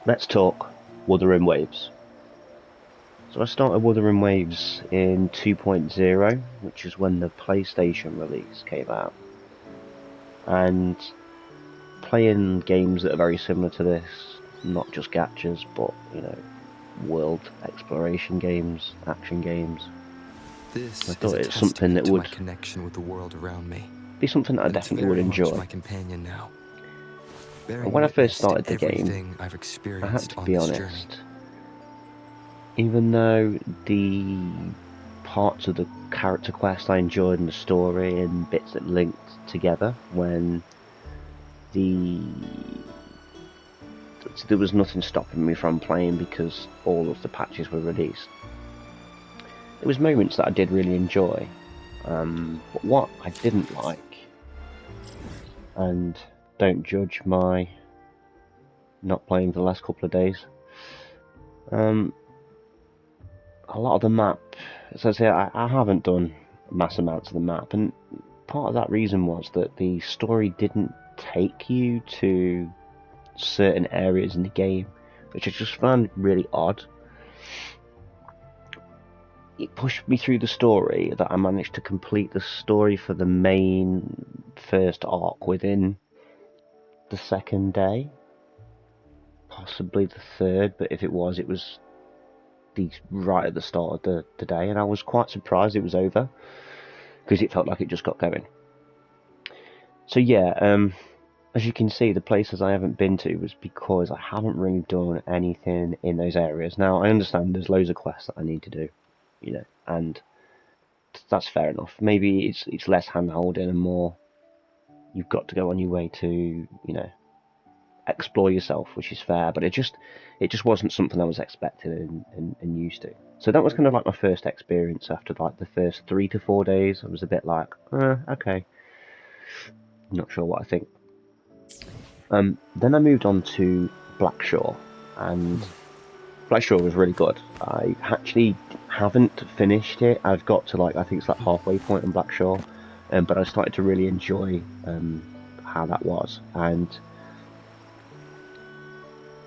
Let's talk Wuthering Waves. So I started Wuthering Waves in 2.0, which is when the PlayStation release came out. And playing games that are very similar to this, not just gachas, but, world exploration games, action games. I This is thought a it's something testament that to my would connection with the world around me, be something that I and it's definitely would very much enjoy. my companion now, And bearing when I first witness to started the game, everything I've I had experienced to on be this journey. honest, even though the parts of the character quest I enjoyed and the story and bits that linked together when the there was nothing stopping me from playing because all of the patches were released. There was moments that I did really enjoy, but what I didn't like, and don't judge my not playing for the last couple of days, um, a lot of the map, as I say, I haven't done mass amounts of the map, and part of that reason was that the story didn't take you to certain areas in the game, which I just found really odd. It pushed me through the story that I managed to complete the story for the main first arc within the second day, possibly the third, but if it was right at the start of the day, and I was quite surprised it was over because it felt like it just got going. So yeah, as you can see, the places I haven't been to was because I haven't really done anything in those areas. Now I understand there's loads of quests that I need to do, and that's fair enough. Maybe it's less hand-holding and more you've got to go on your way to explore yourself, which is fair. But it just wasn't something I was expecting and used to. So that was kind of like my first experience after like the first 3 to 4 days. I was a bit like, okay, not sure what I think. Then I moved on to Blackshore, and Blackshore was really good. I actually haven't finished it. I've got to like I think it's like halfway point on Blackshore, but I started to really enjoy how that was, and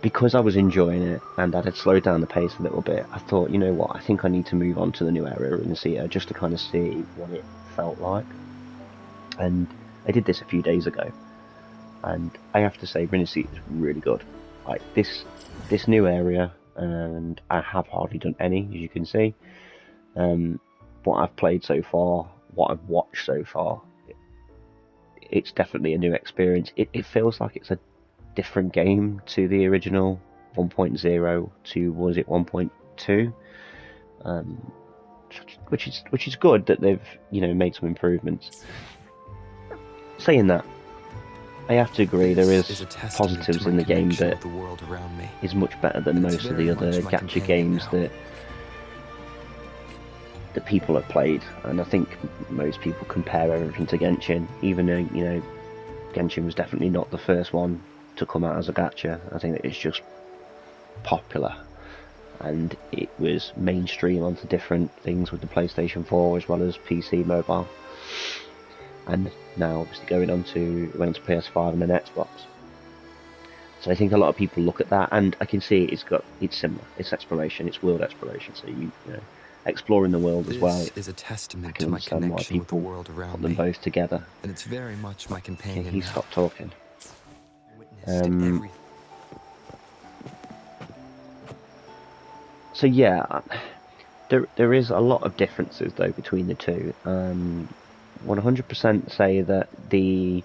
because I was enjoying it and I had slowed down the pace a little bit, I thought, you know what, I think I need to move on to the new area in the theatre just to kind of see what it felt like. And I did this a few days ago, and I have to say, Rinneseat is really good. Like this new area, and I have hardly done any, as you can see. What I've played so far, what I've watched so far, it's definitely a new experience. It feels like it's a different game to the original 1.0 to was it 1.2, um, which is good that they've made some improvements. Saying that, I have to agree there This is is a testament to positives my in the game connection that with the world around me, is much better than and it's most of the very other much my gacha companion games now. that people have played, and I think most people compare everything to Genshin, even though Genshin was definitely not the first one to come out as a gacha. I think that it's just popular, and it was mainstream onto different things with the PlayStation 4 as well as PC mobile, and now obviously went on to PS5 and then Xbox. So I think a lot of people look at that, and I can see it's similar. It's exploration, it's world exploration. So exploring the world as well. This is a I testament can to my understand why connection with the people world put around them me, both together. and it's very much my Okay, companion he now. stopped talking. Witness to Um, every. so yeah, there is a lot of differences though between the two. 100% say that the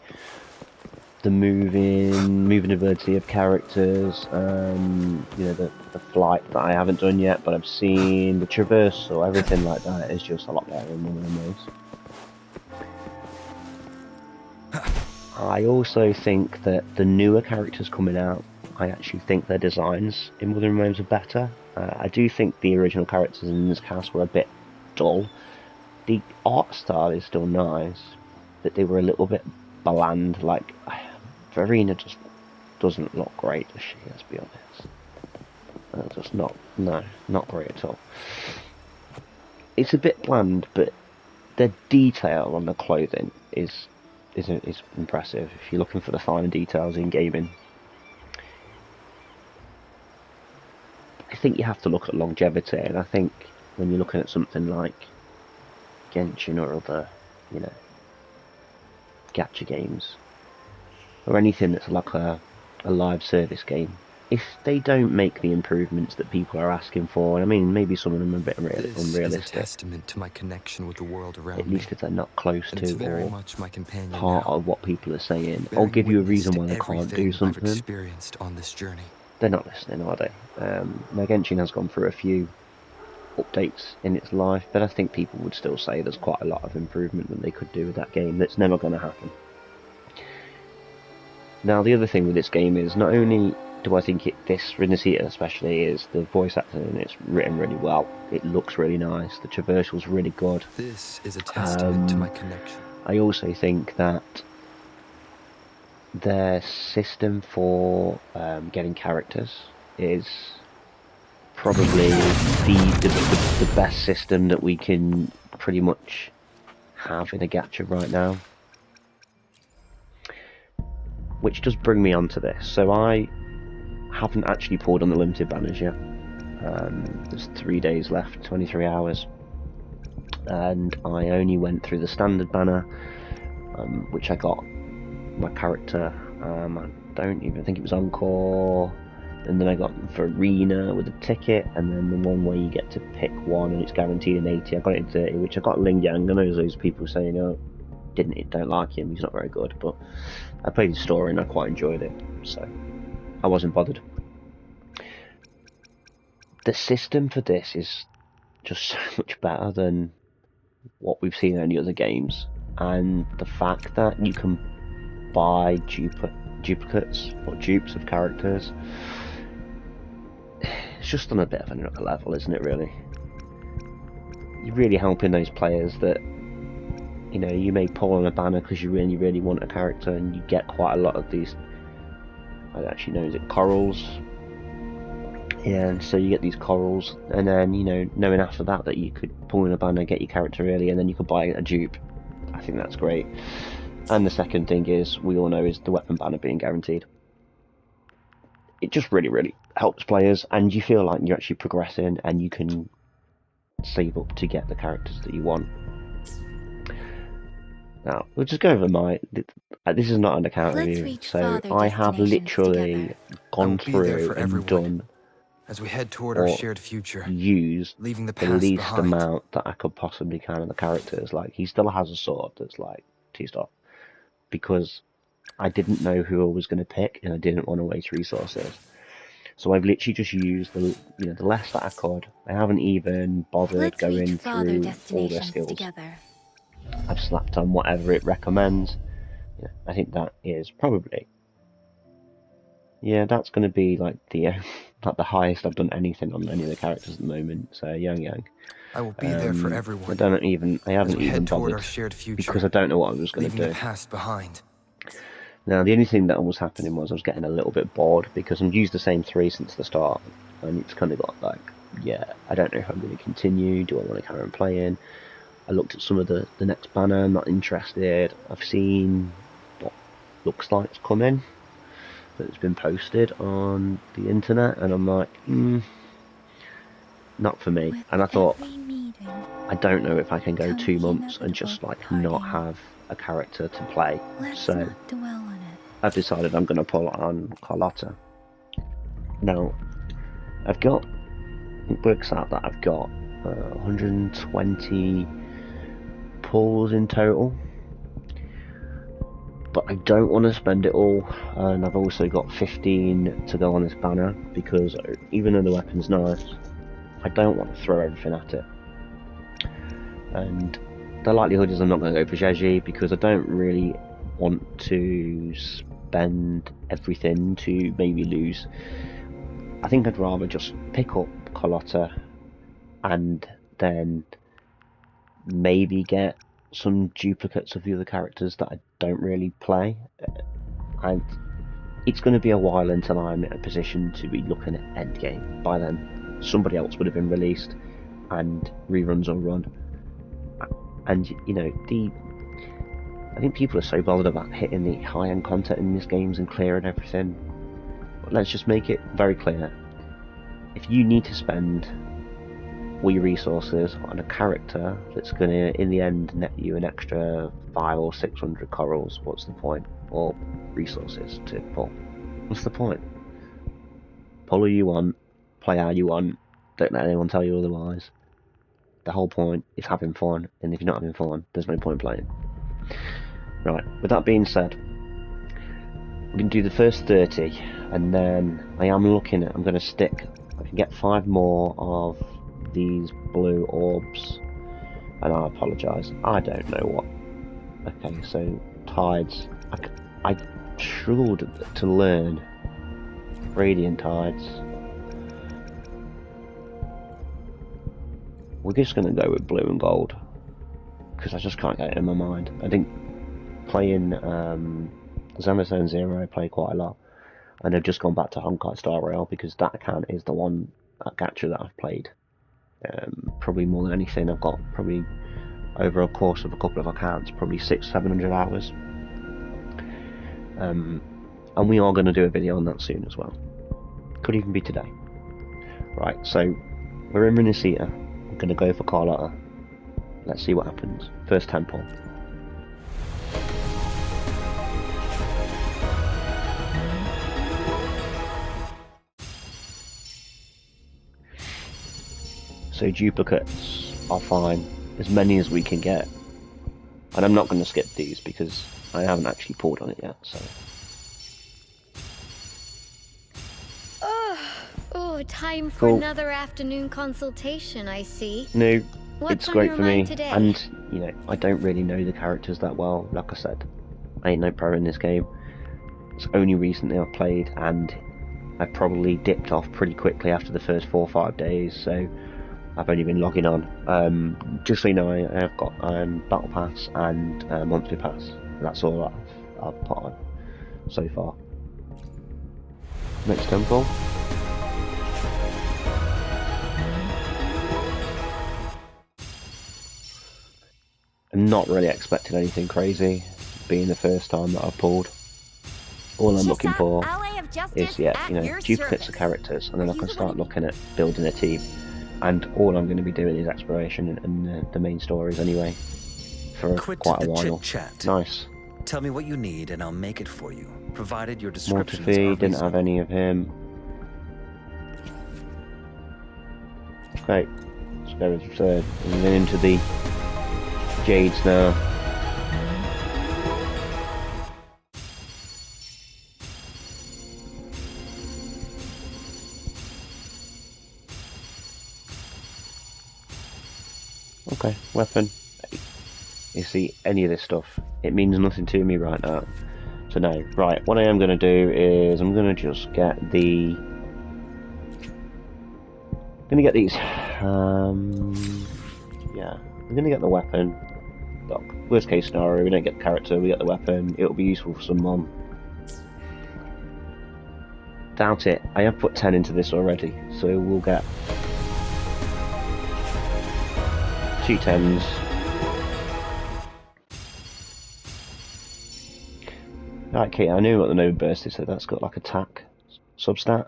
moving ability of characters, the flight that I haven't done yet, but I've seen the traversal, everything like that is just a lot better in Wuthering Waves. I also think that the newer characters coming out, I actually think their designs in Wuthering Waves are better. I do think the original characters in this cast were a bit dull. The art style is still nice, but they were a little bit bland. Like Verena just doesn't look great, does she? Let's be honest. Just not, no, not great at all. It's a bit bland, but the detail on the clothing is impressive. If you're looking for the finer details in gaming, I think you have to look at longevity, and I think when you're looking at something like Genshin or other, you know, gacha games, or anything that's like a live service game, if they don't make the improvements that people are asking for, and I mean, maybe some of them are a bit This is a unrealistic, testament to my connection with the world at around me, least if they're not close and it's to very or much my companion part now, of what people are saying, or bearing give you a witness reason to why they can't do everything I've something, experienced on this journey. they're not listening, are they? Now, Genshin has gone through a few updates in its life, but I think people would still say there's quite a lot of improvement that they could do with that game that's never going to happen. Now, the other thing with this game is not only do I think this Rinasita especially is the voice acting and it's written really well, it looks really nice, the traversal's really good. This is a testament to my connection. I also think that their system for getting characters is probably the best system that we can pretty much have in a gacha right now. Which does bring me on to this. So I haven't actually pulled on the limited banners yet. There's 3 days left, 23 hours. And I only went through the standard banner, which I got my character. I don't even think it was Encore. And then I got for Arena with a ticket, and then the one where you get to pick one and it's guaranteed an 80. I got it in 30, which I got Ling Yang. I know those people saying, oh, don't like him, he's not very good, but I played the story and I quite enjoyed it, so I wasn't bothered. The system for this is just so much better than what we've seen in any other games, and the fact that you can buy duplicates or dupes of characters, it's just on a bit of another level, isn't it, really? You're really helping those players that, you know, you may pull on a banner because you really want a character, and you get quite a lot of these, I don't actually know, is it corals? Yeah, and so you get these corals, and then, you know, knowing after that you could pull in a banner, get your character early, and then you could buy a dupe. I think that's great. And the second thing is, we all know, is the weapon banner being guaranteed. It just really helps players, and you feel like you're actually progressing, and you can save up to get the characters that you want. Now, we'll just go over this is not an account review, so I have literally gone through and done as we head toward our shared future, used leaving the least behind. amount that I could possibly can of the characters. Like, he still has a sword that's like T-stop, because I didn't know who I was going to pick and I didn't want to waste resources. So I've literally just used the less that I could. I haven't even bothered going through all their skills. Together. I've slapped on whatever it recommends. Yeah, I think that is probably, yeah, that's going to be like the like the highest I've done anything on any of the characters at the moment. So Yang. I will be there for everyone. I haven't even bothered our shared future, because I don't know what I was going to do. The past behind. Now, the only thing that was happening was I was getting a little bit bored because I've used the same 3 since the start, and it's kind of got like, yeah, I don't know if I'm going to continue. Do I want to carry on playing? I looked at some of the next banner, I'm not interested. I've seen what looks like it's coming, that it's been posted on the internet, and I'm like, not for me. And I thought, I don't know if I can go 2 months and just like not have a character to play. So I've decided I'm going to pull on Carlotta. Now, it works out that I've got 120 pulls in total, but I don't want to spend it all, and I've also got 15 to go on this banner, because even though the weapon's nice, I don't want to throw everything at it. And the likelihood is I'm not going to go for Jeji, because I don't really want to spend everything to maybe lose. I think I'd rather just pick up Carlotta and then maybe get some duplicates of the other characters that I don't really play. And it's going to be a while until I'm in a position to be looking at endgame. By then, somebody else would have been released and reruns will run. And, you know, I think people are so bothered about hitting the high-end content in these games and clearing everything. But let's just make it very clear. if you need to spend all your resources on a character that's going to, in the end, net you an extra 500 or 600 corals, what's the point? Or resources to pull. What's the point? Pull who you want, play how you want, don't let anyone tell you otherwise. The whole point is having fun, and if you're not having fun, there's no point playing. Right, with that being said, we're going to do the first 30, and then I am looking at, I'm going to stick, I can get 5 more of these blue orbs, and I apologise, I don't know what. Okay, so tides, I struggled to learn radiant tides. We're just going to go with blue and gold, because I just can't get it in my mind. I think playing Zone Zero I play quite a lot, and I've just gone back to Honkai Star Rail because that account is the one, that gacha that I've played probably more than anything. I've got probably over a course of a couple of accounts probably 600-700 hours, and we are going to do a video on that soon as well. Could even be today. Right, so we're in Renacita. I'm going to go for Carlotta. Let's see what happens. First temple. So duplicates are fine, as many as we can get. And I'm not going to skip these because I haven't actually pulled on it yet, so. Oh, time for another afternoon consultation, I see. No, What's it's on great your for me. mind today? And, you know, I don't really know the characters that well, like I said. I ain't no pro in this game. It's only recently I've played, and I probably dipped off pretty quickly after the first 4 or 5 days, so I've only been logging on. Just so you know, I have got Battle Pass and Monthly Pass. That's all I've put on so far. Next temple. I'm not really expecting anything crazy, being the first time that I've pulled. All I'm looking for is, duplicates of characters, and then I can start looking at building a team. And all I'm going to be doing is exploration and the main stories anyway, for quite a while. Nice. Tell me what you need and I'll make it for you, provided your descriptions are Mortifi, didn't have any of him. Okay, let's go with the third. And then into the Jades now. Okay, weapon. You see, any of this stuff, it means nothing to me right now. So no, right, what I am going to do is I'm going to just get the... I'm going to get these. Yeah, I'm going to get the weapon. Look, worst case scenario, we don't get the character, we get the weapon. It'll be useful for someone. Doubt it. I have put 10 into this already, so we'll get 2 10s. Okay, I knew what the Nova Burst is, so that's got like attack substat.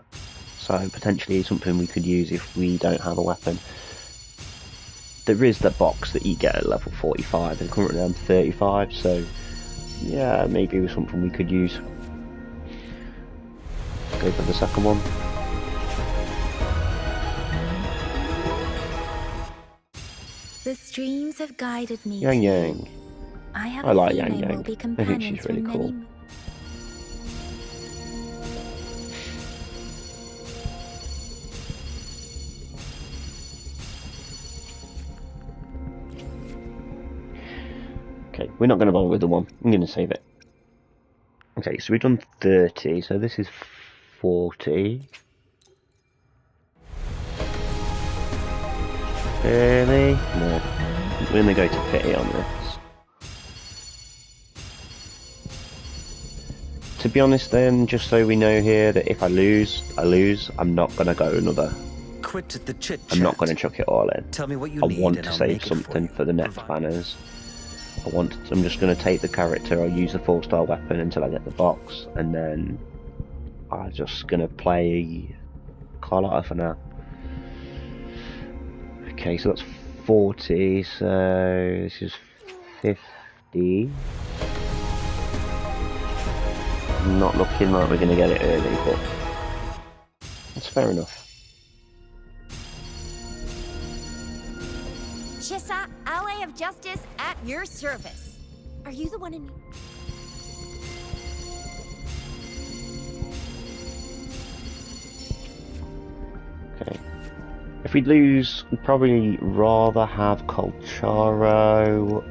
So potentially something we could use if we don't have a weapon. There is the box that you get at level 45, and currently I'm 35, so yeah, maybe it was something we could use. Go for the second one. The streams have guided me. Yang Yang. I like Yang Yang. I think she's really cool. Okay, we're not going to bother with the one. I'm going to save it. Okay, so we've done 30, so this is 40. Really? No. We're going to go to pity on this. To be honest then, just so we know here that if I lose, I lose. I'm not going to go another. Quit the chit chat. I'm not going to chuck it all in. Tell me what you I need want and to I'll save make it something for for the next banners. I'm just going to take the character, I'll use the 4-star weapon until I get the box, and then I'm just going to play Carlotta for now. Okay, so that's 40, so this is 50. Not looking like we're going to get it early, but that's fair enough. Chissa, ally of justice at your service. Are you the one in... Okay. If we lose, we'd probably rather have Colcharo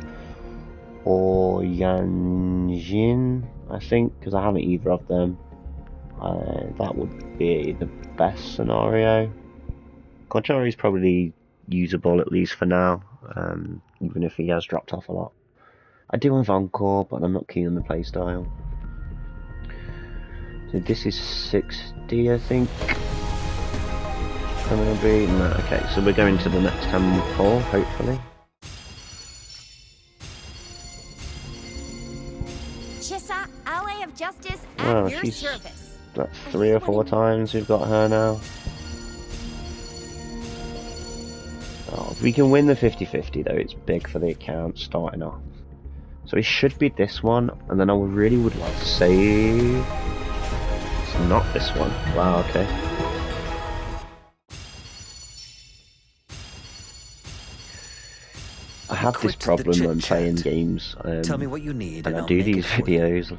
or Yanjin, I think, because I haven't either of them. That would be the best scenario. Colcharo is probably usable, at least for now, even if he has dropped off a lot. I do have Encore, but I'm not keen on the playstyle. So this is 60, I think. Gonna be no. Okay, so we're going to the next temple, hopefully. Chissa, ally of justice at your she's service. that's 3 or 4 times we've got her now. Oh, if we can win the 50-50 though, it's big for the account starting off. So it should be this one, and then I really would like to save. It's not this one. Wow, okay. I have this problem when playing games. Tell me what you need, and I I'll do make these it for you. videos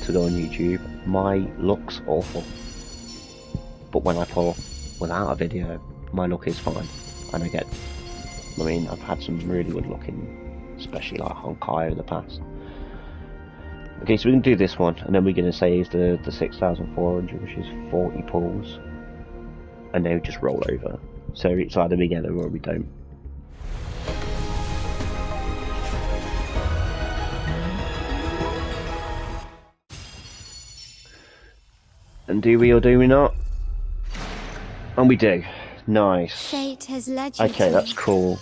to go on YouTube. My look's awful, but when I pull without a video, my look is fine, and I mean, I've had some really good looking, especially like Honkai in the past. Okay, so we can do this one, and then we're going to save the 6,400, which is 40 pulls, and then just roll over. So it's either we get it or we don't. And do we or do we not? And we do. Nice. Fate has led you Okay, to that's me. cool.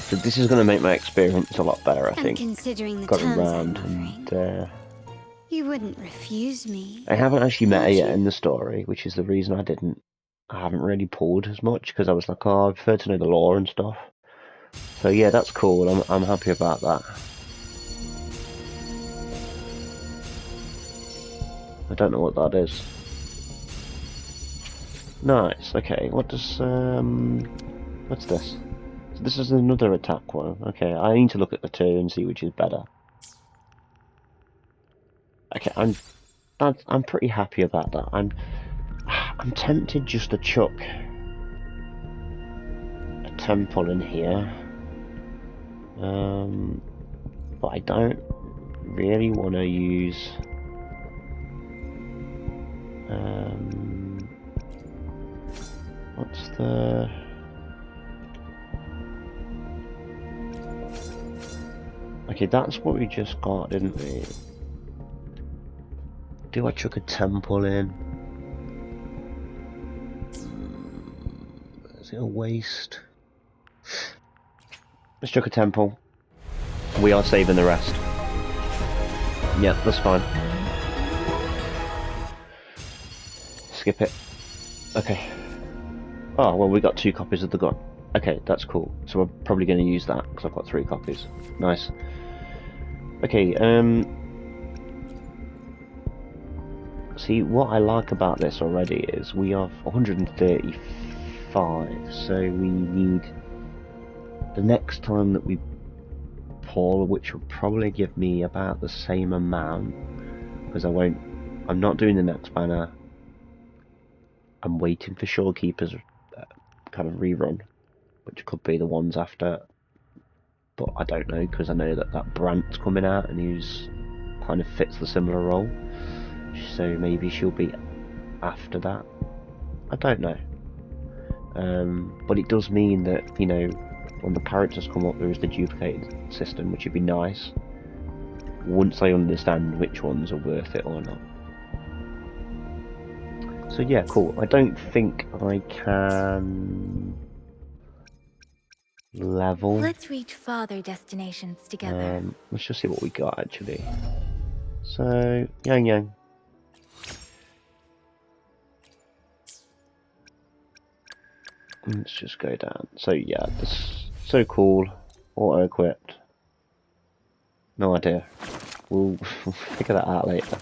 So this is going to make my experience a lot better, I And think. considering the Got terms around I'm offering, and you wouldn't refuse me. I haven't actually met her would yet you? in the story, which is the reason I haven't really pulled as much, because I was like, oh, I prefer to know the lore and stuff. So yeah, that's cool. I'm happy about that. I don't know what that is. Nice. Okay. What does what's this? So this is another attack one. Okay, I need to look at the two and see which is better. Okay, I'm pretty happy about that. I'm tempted just to chuck a temple in here. But I don't really want to use what's the okay, that's what we just got, didn't we? Do I chuck a temple in? Is it a waste? Let's chuck a temple. We are saving the rest. Yeah, that's fine. Skip it. Okay. Oh, well, we got 2 copies of the gun. Okay, that's cool. So we're probably going to use that, because I've got 3 copies. Nice. Okay, see, what I like about this already is we have 135, so we need the next time that we pull, which will probably give me about the same amount, because I'm not doing the next banner. I'm waiting for Shorekeeper's kind of rerun, which could be the ones after, but I don't know, because I know that Brant's coming out and he's kind of fits the similar role, so maybe she'll be after that. I don't know. But it does mean that, you know, when the characters come up, there is the duplicated system, which would be nice once I understand which ones are worth it or not. So yeah, cool. I don't think I can level. Let's reach farther destinations together. Let's just see what we got actually. So Yang Yang. Let's just go down. So yeah, this so cool. Auto equipped. No idea. We'll figure that out later.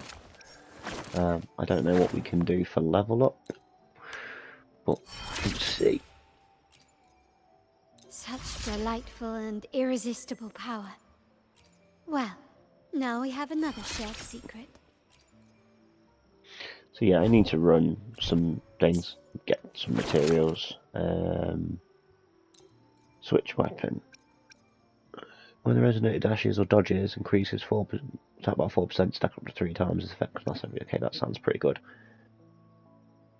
I don't know what we can do for level up, but let's see. Such delightful and irresistible power. Well, now we have another shared secret. So yeah, I need to run some things, get some materials. Switch weapon. When the resonator dashes or dodges, increases 4%, attack by 4%, stack up to 3 times its effect class. Okay, that sounds pretty good.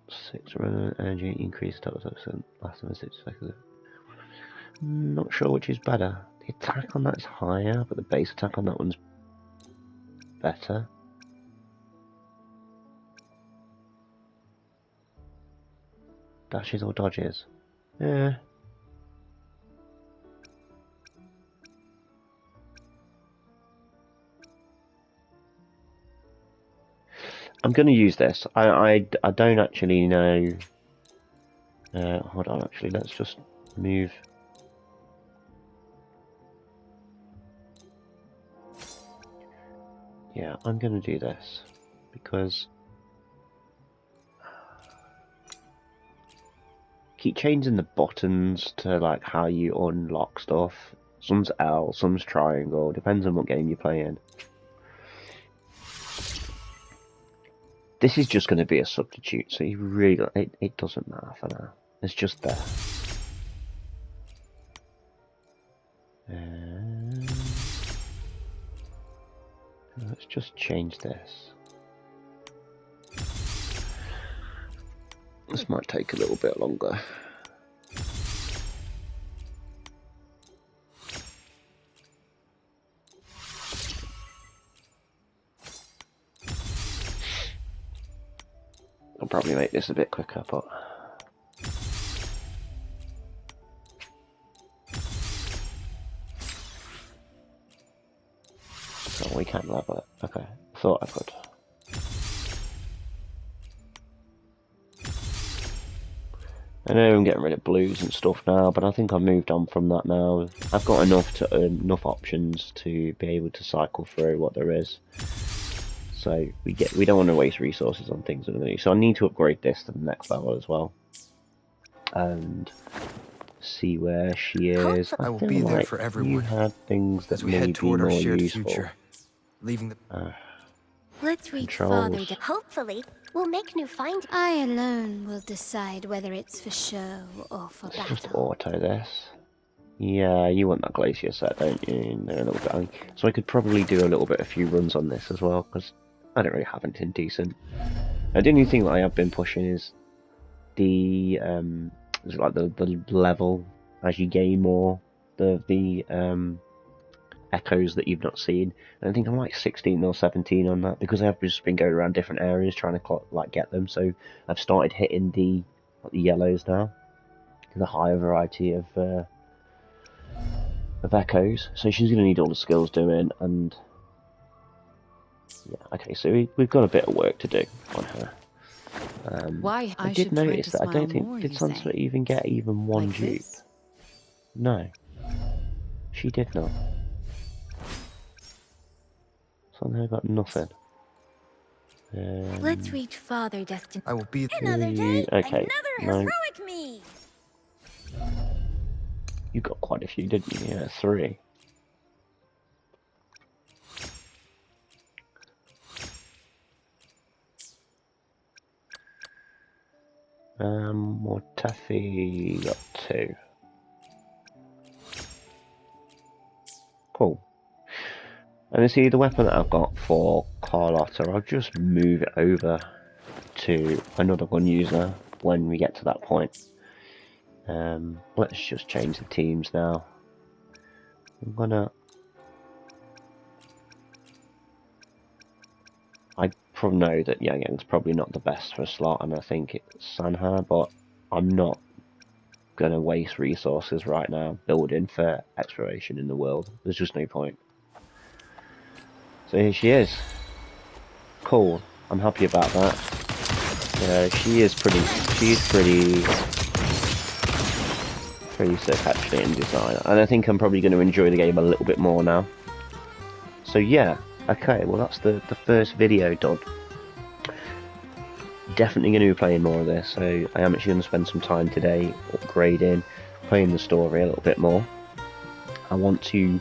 6 energy increase, total percent last than 6 seconds. Not sure which is better. The attack on that is higher, but the base attack on that one's better. Dashes or dodges? Yeah. I'm going to use this. I don't actually know. Hold on, actually, let's just move. Yeah, I'm going to do this because keep changing the buttons to like how you unlock stuff. Some's L, some's triangle, depends on what game you're playing. This is just going to be a substitute, so you really it doesn't matter for now. It's just there. Let's just change this. This might take a little bit longer. I'll probably make this a bit quicker, but oh, we can't level it. Okay, thought I could. I know I'm getting rid of blues and stuff now, but I think I've moved on from that now. I've got enough options to be able to cycle through what there is. So we don't want to waste resources on things that are new. So I need to upgrade this to the next level as well, and see where she is. I will be there for everyone. You had things that as we may head be toward more our shared useful. future, leaving the. Let's reach Controls. farther. Hopefully, we'll make new findings. I alone will decide whether it's for show or for Let's just battle. auto this. Yeah, you want that glacier set, don't you? They're a little bit. So I could probably do a little bit, a few runs on this as well, because I don't really have anything decent. And the only thing that I have been pushing is the like the level as you gain more, the echoes that you've not seen. And I think I'm like 16 or 17 on that, because I've just been going around different areas trying to like get them. So I've started hitting the yellows now, the higher variety of echoes. So she's going to need all the skills doing, and yeah, okay, so we've got a bit of work to do on her. Why? I did notice that I don't think, did Sansa even get even one Like dupe? this? No, she did not. Sansa got nothing. Let's reach farther destination. I will be. Another day, Okay, another no. heroic me. You got quite a few, didn't you? Yeah, 3. Mortefi got 2. Cool. And you see the weapon that I've got for Carlotta, I'll just move it over to another gun user when we get to that point. Let's just change the teams now. I'm gonna. I probably know that Yang Yang's probably not the best for a slot, and I think it's Sanha, but I'm not gonna waste resources right now building for exploration in the world. There's just no point. So here she is. Cool. I'm happy about that. Yeah, she is pretty Pretty sick actually in design, and I think I'm probably going to enjoy the game a little bit more now. So yeah, okay, well that's the first video done. Definitely going to be playing more of this, so I am actually going to spend some time today upgrading, playing the story a little bit more. I want to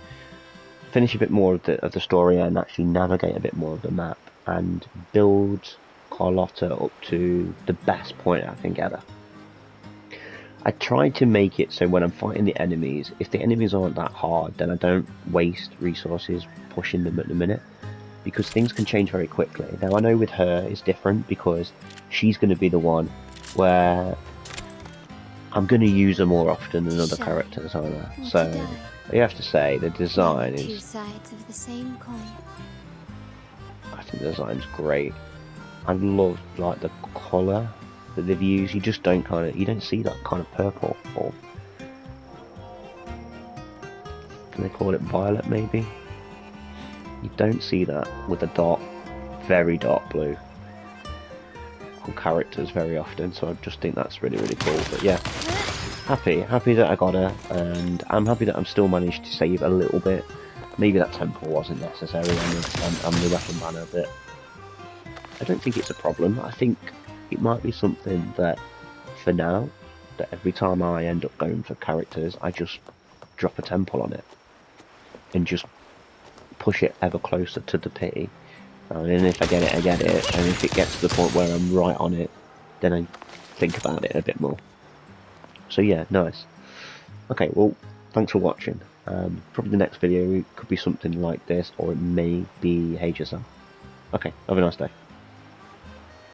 finish a bit more of the story and actually navigate a bit more of the map and build Carlotta up to the best point I think ever. I try to make it so when I'm fighting the enemies, if the enemies aren't that hard, then I don't waste resources pushing them at the minute, because things can change very quickly. Now I know with her it's different because she's going to be the one where I'm going to use her more often than other characters, aren't I? So you have to say the design is... Two sides of the same coin. I think the design's great. I love like the colour that they've used. You just don't you don't see that kind of purple, or can they call it violet maybe? You don't see that with a very dark blue on characters very often, so I just think that's really cool. But yeah, happy that I got her, and I'm happy that I'm still managed to save a little bit. Maybe that temple wasn't necessary on the weapon banner, but I don't think it's a problem. I think it might be something that, for now, that every time I end up going for characters, I just drop a temple on it and just push it ever closer to the pity. And if I get it, I get it. And if it gets to the point where I'm right on it, then I think about it a bit more. So yeah, nice. Okay, well, thanks for watching. Probably the next video could be something like this, or it may be Hate Yourself. Okay, have a nice day.